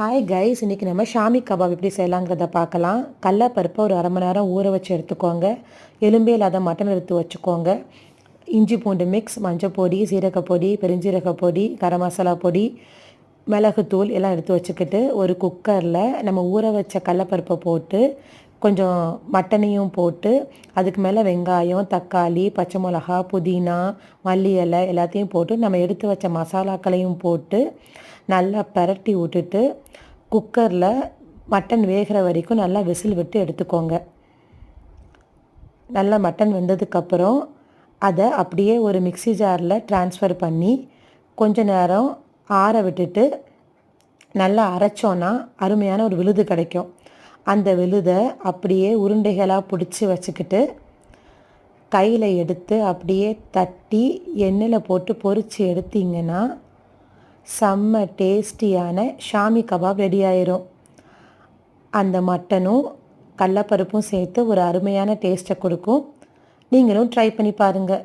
Hi guys, இன்றைக்கி நம்ம Xiaomi kebab எப்படி செய்யலாங்கிறத பார்க்கலாம். கடலப்பருப்பை ஒரு அரை மணி நேரம் ஊற வச்சு எடுத்துக்கோங்க. எலும்பே இல்லாத மட்டன் எடுத்து வச்சுக்கோங்க. இஞ்சி பூண்டு மிக்ஸ், மஞ்சள் பொடி, சீரகப்பொடி, பெருஞ்சீரக பொடி, கரம் மசாலா பொடி, மிளகுத்தூள் எல்லாம் எடுத்து வச்சுக்கிட்டு ஒரு குக்கரில் நம்ம ஊற வச்ச கடலப்பருப்பை போட்டு கொஞ்சம் மட்டனையும் போட்டு அதுக்கு மேலே வெங்காயம், தக்காளி, பச்சை மிளகா, புதினா, மல்லி இலை எல்லாத்தையும் போட்டு நம்ம எடுத்து வச்ச மசாலாக்களையும் போட்டு நல்லா பரட்டி விட்டுட்டு குக்கரில் மட்டன் வேகிற வரைக்கும் நல்லா விசில் விட்டு எடுத்துக்கோங்க. நல்லா மட்டன் வெந்ததுக்கப்புறம் அதை அப்படியே ஒரு மிக்ஸி ஜாரில் ட்ரான்ஸ்ஃபர் பண்ணி கொஞ்ச நேரம் ஆற விட்டுட்டு நல்லா அரைச்சோன்னா அருமையான ஒரு விழுது கிடைக்கும். அந்த விழுதை அப்படியே உருண்டைகளாக பிடிச்சி வச்சுக்கிட்டு கையில் எடுத்து அப்படியே தட்டி எண்ணெயில் போட்டு பொரித்து எடுத்திங்கன்னா செம்ம டேஸ்டியான ஷாமி கபாப் ரெடி ஆயிரும். அந்த மட்டனும் கடலப்பருப்பும் சேர்த்து ஒரு அருமையான டேஸ்ட்டை கொடுக்கும். நீங்களும் ட்ரை பண்ணி பாருங்கள்.